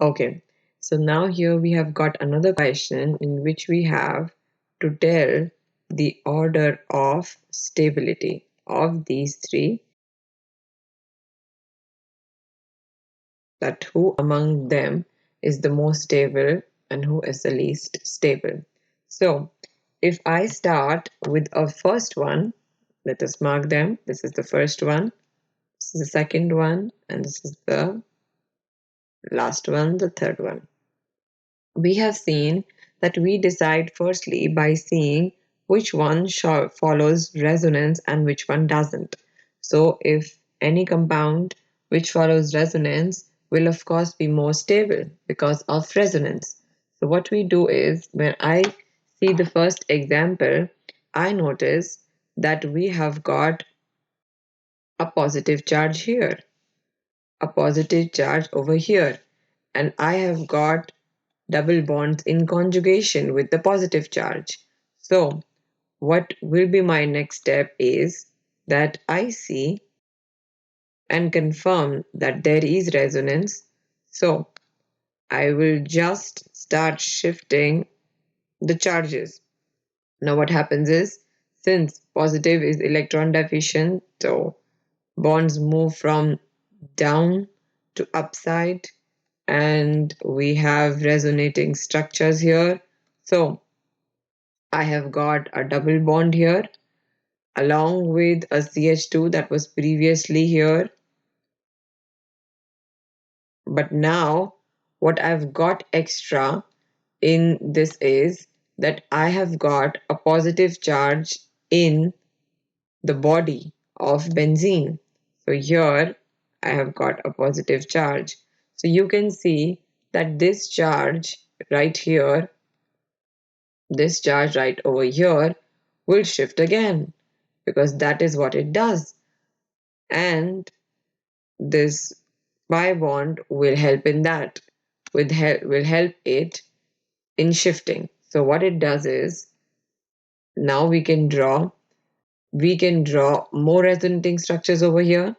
Okay, so now here we have got another question in which we have to tell the order of stability of these three, that who among them is the most stable and who is the least stable. So if I start with a first one, let us mark them. This is the first one, this is the second one, and this is the last one, the third one. We have seen that we decide firstly by seeing which one follows resonance and which one doesn't. So if any compound which follows resonance will of course be more stable because of resonance. So what we do is, when I see the first example, I notice that we have got a positive charge here, a positive charge over here, and I have got double bonds in conjugation with the positive charge. So what will be my next step is that I see and confirm that there is resonance. So I will just start shifting the charges. Now what happens is, since positive is electron deficient, so bonds move from down to upside, and we have resonating structures here. So I have got a double bond here along with a CH2 that was previously here. But now what I've got extra in this is that I have got a positive charge in the body of benzene. So here I have got a positive charge. So you can see that this charge right here, this charge right over here will shift again, because that is what it does. And this pi bond will help in that, will help it in shifting. So what it does is, now we can draw more resonating structures over here.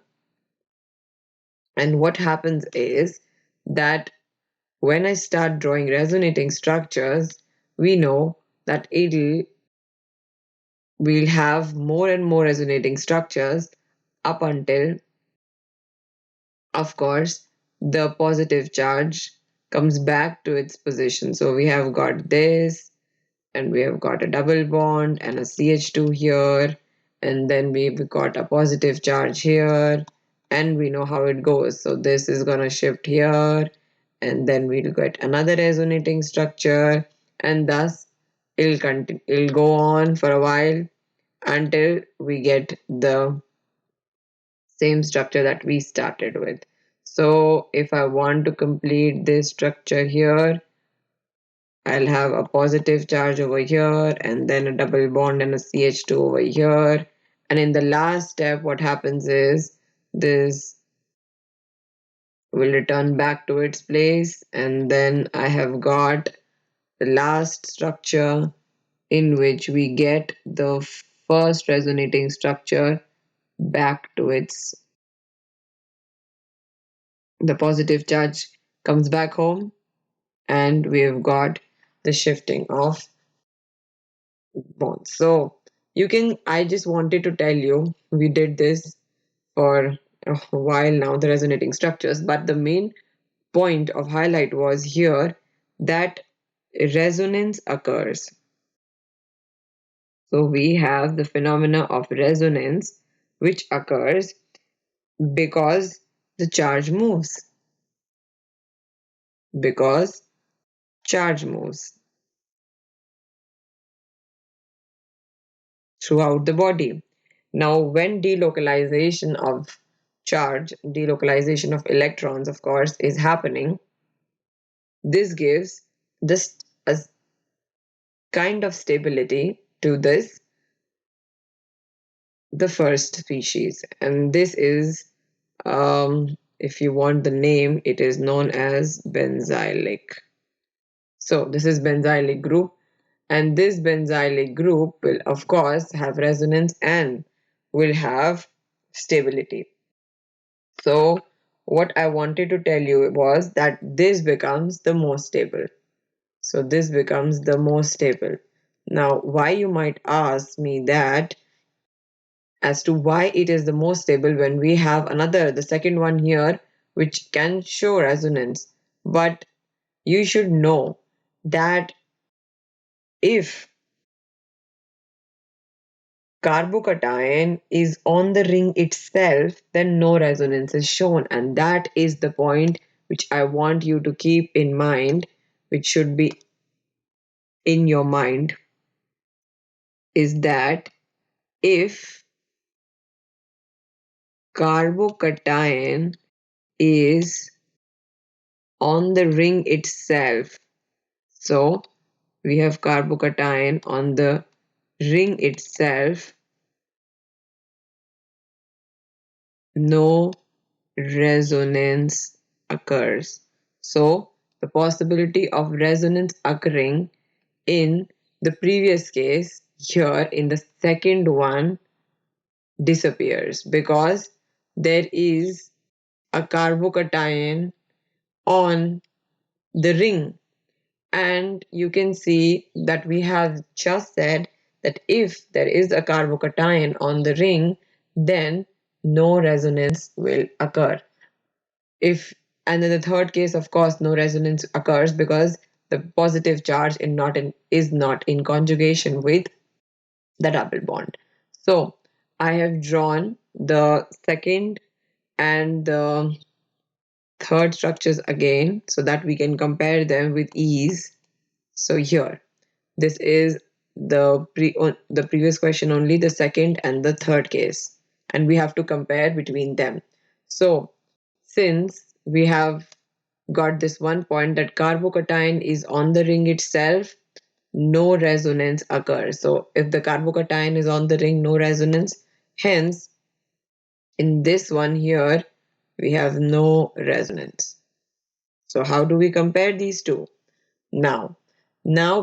And what happens is that when I start drawing resonating structures, we know that we'll have more and more resonating structures up until, of course, the positive charge comes back to its position. So we have got this, and we have got a double bond and a CH2 here, and then we've got a positive charge here, and we know how it goes. So this is going to shift here, and then we'll get another resonating structure, and thus it'll go on for a while until we get the same structure that we started with. So if I want to complete this structure here, I'll have a positive charge over here, and then a double bond and a CH2 over here. And in the last step, what happens is this will return back to its place, and then I have got the last structure in which we get the first resonating structure back to its, the positive charge comes back home, and we've got the shifting of bonds. So you can, I just wanted to tell you, we did this for a while now, the resonating structures, but the main point of highlight was here that resonance occurs. So we have the phenomena of resonance which occurs because the charge moves, because charge moves throughout the body. Now, when delocalization of charge, delocalization of electrons, of course, is happening, this gives just a kind of stability to this, the first species. And this is, if you want the name, it is known as benzylic. So this is benzylic group, and this benzylic group will of course have resonance and will have stability. So what I wanted to tell you was that this becomes the most stable. So this becomes the most stable. Now, why you might ask me that as to why it is the most stable when we have another, the second one here, which can show resonance. But you should know that if carbocation is on the ring itself, then no resonance is shown. And that is the point which I want you to keep in mind, which should be in your mind, is that if carbocation is on the ring itself, so we have carbocation on the ring itself, no resonance occurs. So the possibility of resonance occurring in the previous case, here in the second one, disappears because there is a carbocation on the ring. And you can see that we have just said that if there is a carbocation on the ring, then no resonance will occur. If and in the third case, of course, no resonance occurs because the positive charge is not in conjugation with the double bond. So I have drawn the second and the third structures again so that we can compare them with ease. So here, this is the previous question only, the second and the third case, and we have to compare between them. So since we have got this one point that carbocation is on the ring itself, no resonance occurs. So if the carbocation is on the ring, no resonance. Hence, in this one here, we have no resonance. So how do we compare these two? Now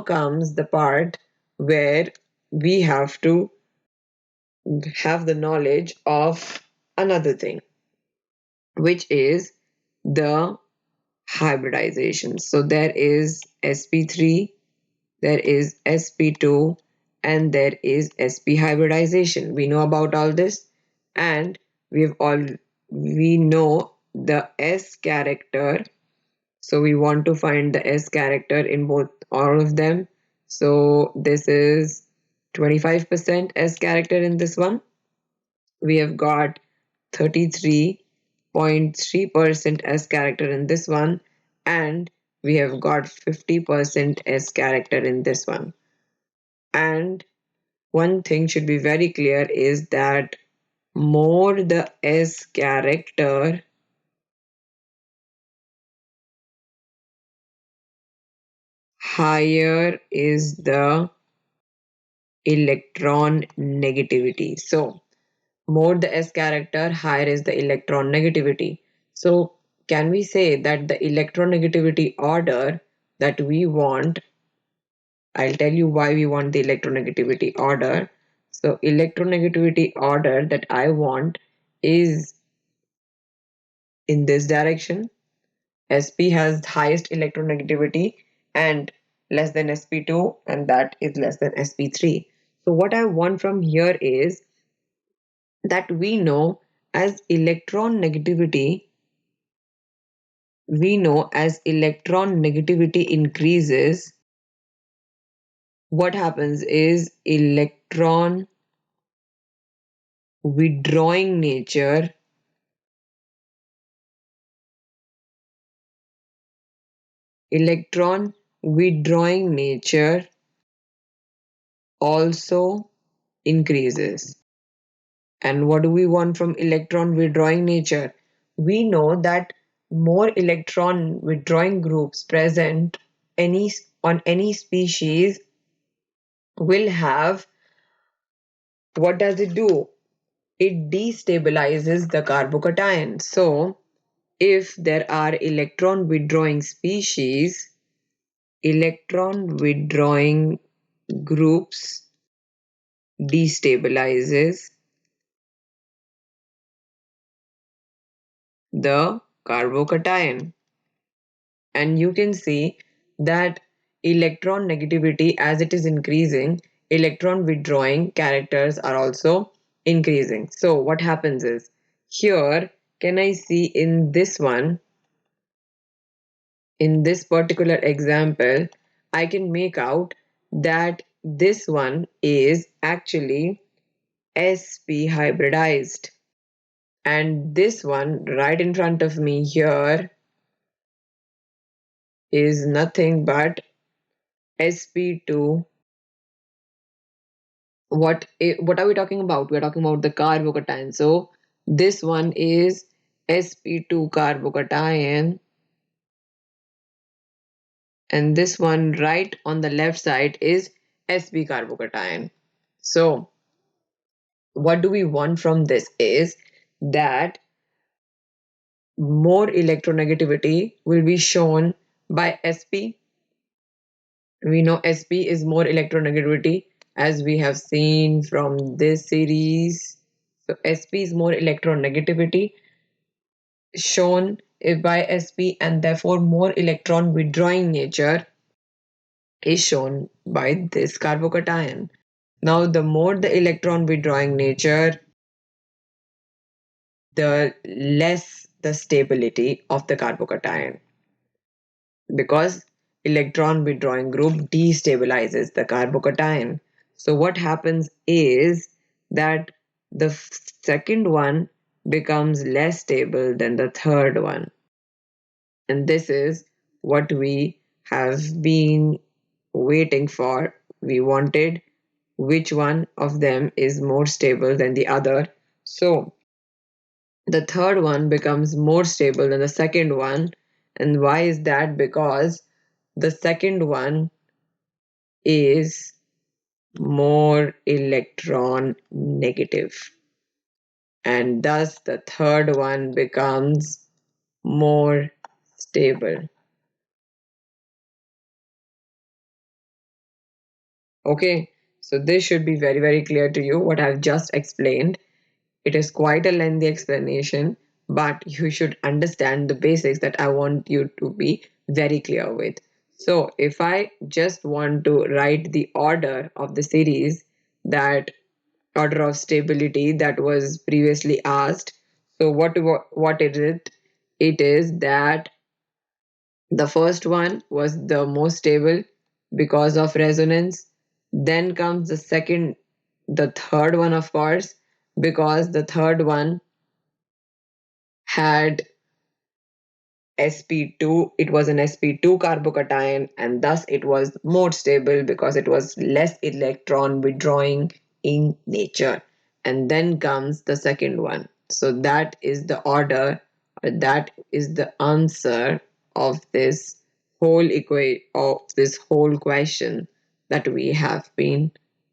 comes the part where we have to have the knowledge of another thing, which is the hybridization. So there is sp3, there is sp2, and there is sp hybridization. We know about all this, and we know the s character. So we want to find the s character in both all of them. So this is 25% s character in this one. We have got 33.3% S character in this one, and we have got 50% S character in this one. And one thing should be very clear is that more the S character, higher is the electron negativity. So more the S character, higher is the electron negativity. So can we say that the electronegativity order that we want, I'll tell you why we want the electronegativity order. So electronegativity order that I want is in this direction. Sp has highest electronegativity and less than sp2, and that is less than sp3. So what I want from here is that we know as electron negativity increases, what happens is withdrawing nature electron withdrawing nature also increases. And what do we want from electron withdrawing nature? We know that more electron withdrawing groups present on any species will have, what does it do? It destabilizes the carbocation. So if there are electron withdrawing species, electron withdrawing groups destabilizes the carbocation. And you can see that electron negativity, as it is increasing, electron withdrawing characters are also increasing. So what happens is, here can I see in this one, in this particular example, I can make out that this one is actually sp hybridized, and this one right in front of me here is nothing but sp2. What are we talking about? We're talking about the carbocation. So this one is sp2 carbocation, and this one right on the left side is sp carbocation. So what do we want from this is that more electronegativity will be shown by sp. We know sp is more electronegativity, as we have seen from this series. So sp is more electronegativity shown by sp, and therefore more electron withdrawing nature is shown by this carbocation. Now the more the electron withdrawing nature, the less the stability of the carbocation, because electron withdrawing group destabilizes the carbocation. So what happens is that the second one becomes less stable than the third one. And this is what we have been waiting for. We wanted which one of them is more stable than the other. So the third one becomes more stable than the second one. And why is that? Because the second one is more electron negative, and thus the third one becomes more stable. Okay, so this should be very, very clear to you what I've just explained. It is quite a lengthy explanation, but you should understand the basics that I want you to be very clear with. So if I just want to write the order of the series, that order of stability that was previously asked, so what is it? It is that the first one was the most stable because of resonance. Then comes the third one, of course, because the third one had sp2. It was an sp2 carbocation, and thus it was more stable because it was less electron withdrawing in nature. And then comes the second one. So that is the order, or that is the answer of this whole question that we have been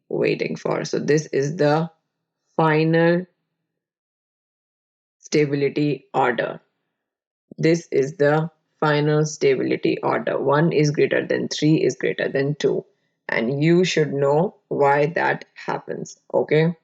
waiting for. So this is the final stability order. This is the final stability order. 1 is greater than 3 is greater than 2. And you should know why that happens. Okay.